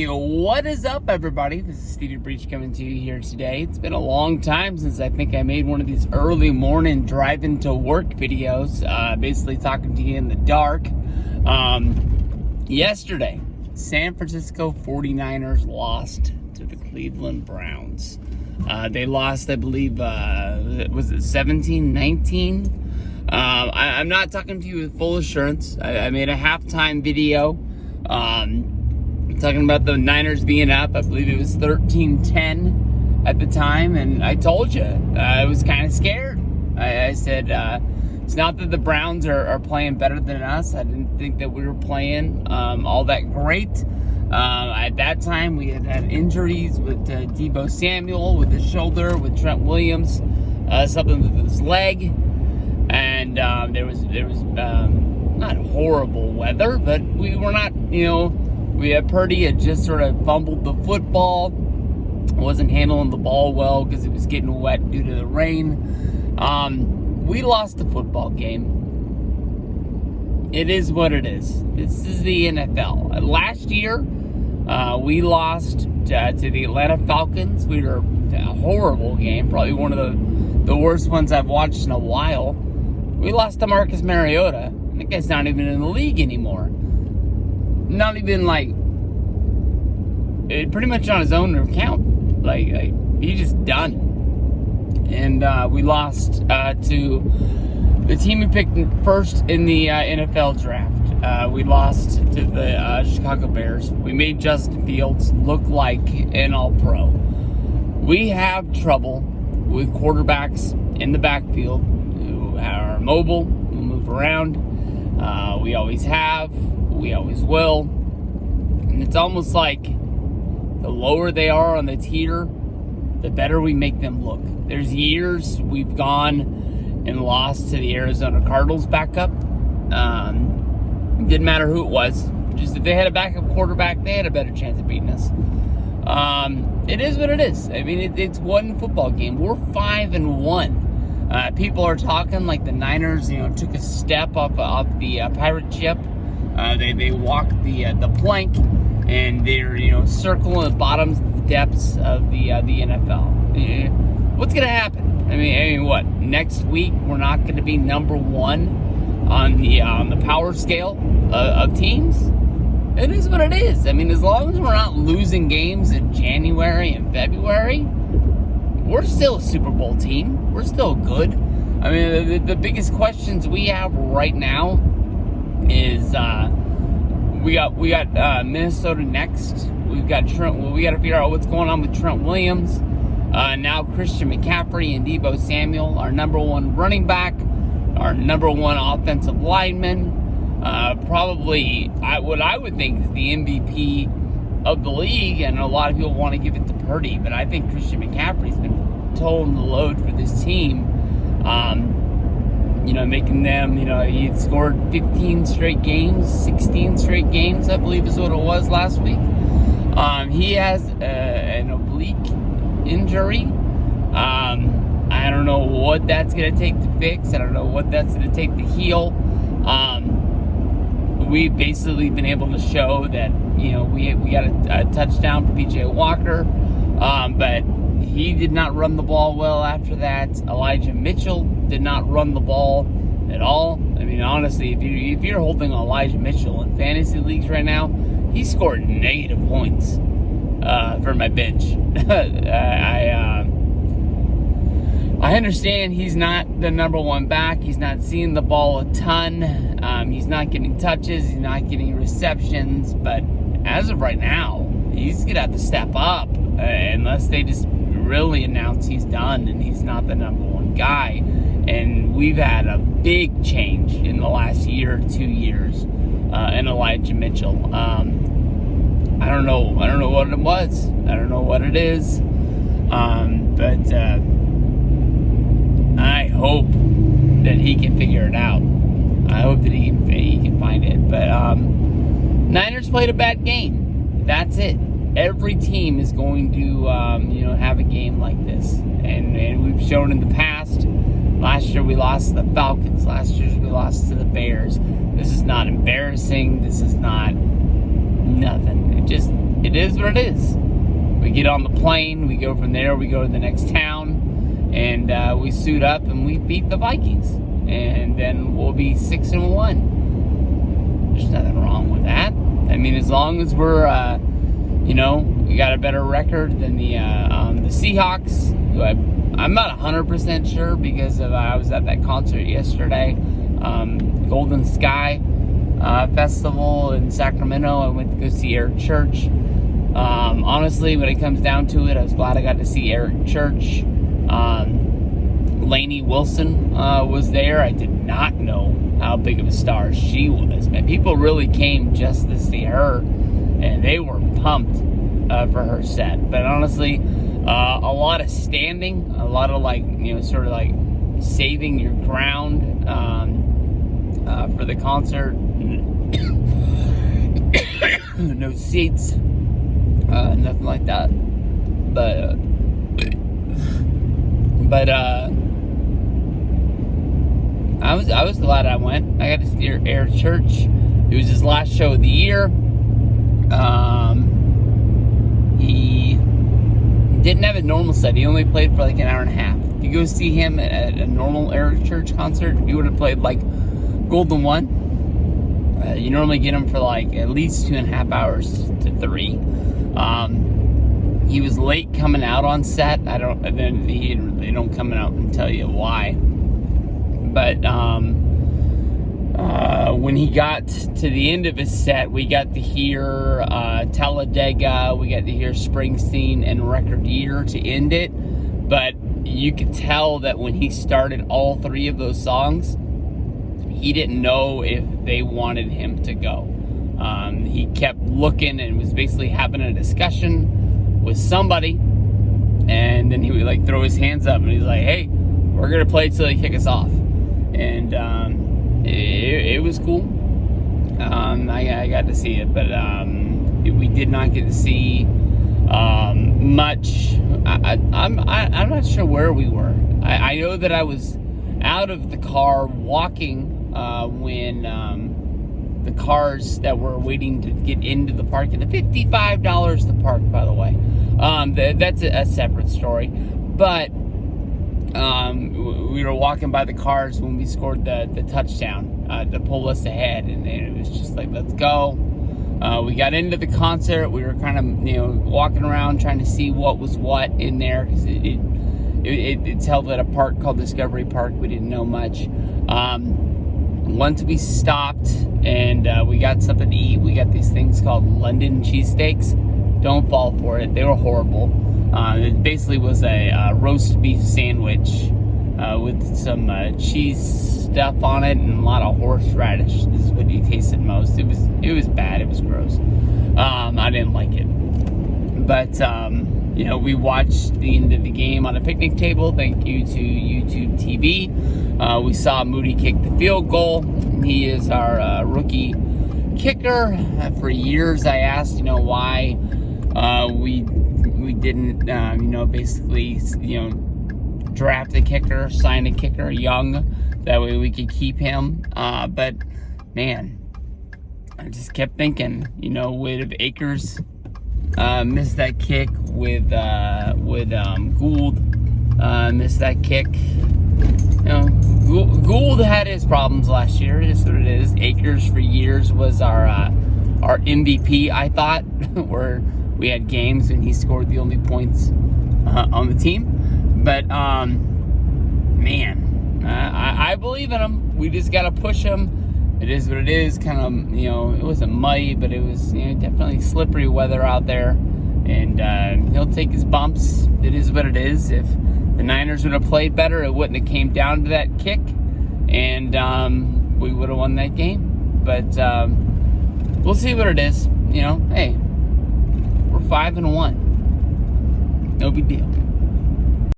Hey, what is up, everybody? This is Stevie Breach coming to you here today. It's been a long time since I think I made one of these early morning driving to work videos, basically talking to you in the dark. Yesterday, San Francisco 49ers lost to the Cleveland Browns. They lost, I believe, was it 17-19? I'm not talking to you with full assurance. I made a halftime video talking about the Niners being up. I believe it was 13-10 at the time, and I told you I was kind of scared. I said it's not that the Browns are playing better than us. I didn't think that we were playing all that great. At that time, we had injuries with Deebo Samuel with his shoulder, with Trent Williams, something with his leg, and there was not horrible weather, but we were not, we had Purdy had just sort of fumbled the football, wasn't handling the ball well because it was getting wet due to the rain. We lost the football game. It is what it is. This is the NFL. Last year, we lost to the Atlanta Falcons. We were a horrible game, probably one of the worst ones I've watched in a while. We lost to Marcus Mariota. That guy's not even in the league anymore. Not even pretty much on his own account. Like he's just done. And we lost to the team we picked first in the NFL draft. We lost to the Chicago Bears. We made Justin Fields look like an all-pro. We have trouble with quarterbacks in the backfield who are mobile, who move around. We always have. We always will. And it's almost like the lower they are on the tier, the better we make them look. There's years we've gone and lost to the Arizona Cardinals backup. Didn't matter who it was. Just if they had a backup quarterback, they had a better chance of beating us. It is what it is. I mean, it's one football game. We're 5-1. People are talking like the Niners, took a step off the pirate ship. They walked the plank, and they're circling the bottoms, the depths of the NFL. What's gonna happen? I mean, what? Next week we're not going to be number one on the power scale of teams. It is what it is. I mean, as long as we're not losing games in January and February, we're still a Super Bowl team. We're still good. I mean, the biggest questions we have right now is we got Minnesota next. We've got Trent. Well, we got to figure out what's going on with Trent Williams. Now Christian McCaffrey and Deebo Samuel, our number one running back, our number one offensive lineman. Probably what I would think is the MVP of the league, and a lot of people want to give it to Purdy, but I think Christian McCaffrey's been toeing the load for this team. Making them, he had scored 15 straight games, 16 straight games, I believe is what it was last week. He has an oblique injury. I don't know what that's going to take to fix. I don't know what that's going to take to heal. We've basically been able to show that, we got a touchdown for PJ Walker, but he did not run the ball well after that. Elijah Mitchell did not run the ball at all. I mean, honestly, if you're holding Elijah Mitchell in fantasy leagues right now, he scored negative points for my bench. I understand he's not the number one back. He's not seeing the ball a ton. He's not getting touches. He's not getting receptions. But as of right now, he's going to have to step up unless they just really announce he's done and he's not the number one guy. And we've had a big change in the last year or 2 years in Elijah Mitchell. I don't know what it was. I don't know what it is. But I hope that he can figure it out. I hope that he can find it. But Niners played a bad game. That's it. Every team is going to have a game like this, and we've shown in the past. Last year we lost to the Falcons. Last year we lost to the Bears. This is not embarrassing. This is not nothing. It just it is what it is. We get on the plane, we go from there, we go to the next town, and we suit up and we beat the Vikings. And then we'll be 6-1. There's nothing wrong with that. I mean, as long as we're, we got a better record than the Seahawks, who I'm not 100% sure because I was at that concert yesterday, Golden Sky Festival in Sacramento. I went to go see Eric Church. Honestly, when it comes down to it, I was glad I got to see Eric Church. Lainey Wilson was there. I did not know how big of a star she was. Man, people really came just to see her, and they were pumped for her set. But honestly, a lot of standing, a lot of sort of like saving your ground for the concert. No seats, nothing like that. But I was glad I went. I got to see Eric Church. It was his last show of the year. He didn't have a normal set. He only played for like an hour and a half. If you go see him at a normal Eric Church concert, he would have played like Golden One. You normally get him for like at least 2.5 hours to 3. He was late coming out on set. They don't come out and tell you why. But when he got to the end of his set, we got to hear Talladega, we got to hear Springsteen and Record Year to end it. But you could tell that when he started all 3 of those songs, he didn't know if they wanted him to go. He kept looking and was basically having a discussion with somebody, and then he would like throw his hands up and he's like, "Hey, we're gonna play till they kick us off." And it was cool. I got to see it, but we did not get to see much. I'm not sure where we were. I know that I was out of the car walking when the cars that were waiting to get into the park, and the $55 to park, by the way. That's a separate story. But we were walking by the cars when we scored the touchdown to pull us ahead, and it was just like, let's go. We got into the concert. We were kind of walking around trying to see what was what in there, because it's held at a park called Discovery Park. We didn't know much. Once we stopped and we got something to eat, we got these things called London cheesesteaks. Don't fall for it. They were horrible. It basically was a roast beef sandwich with some cheese stuff on it and a lot of horseradish. This is what you tasted most. It was bad. It was gross. I didn't like it. But we watched the end of the game on a picnic table. Thank you to YouTube TV. We saw Moody kick the field goal. He is our rookie kicker. For years, I asked, why we didn't, basically, draft a kicker, sign a kicker young. That way we could keep him. But man, I just kept thinking, would Akers missed that kick, with Gould missed that kick. Gould had his problems last year. It is what it is. Akers for years was our MVP, I thought, where we had games and he scored the only points on the team. But I believe in him. We just gotta push him. It is what it is. Kind of, it wasn't muddy, but it was definitely slippery weather out there. And he'll take his bumps. It is what it is. If the Niners would have played better, it wouldn't have came down to that kick, and we would have won that game. But we'll see what it is. Hey, we're 5-1. No big deal.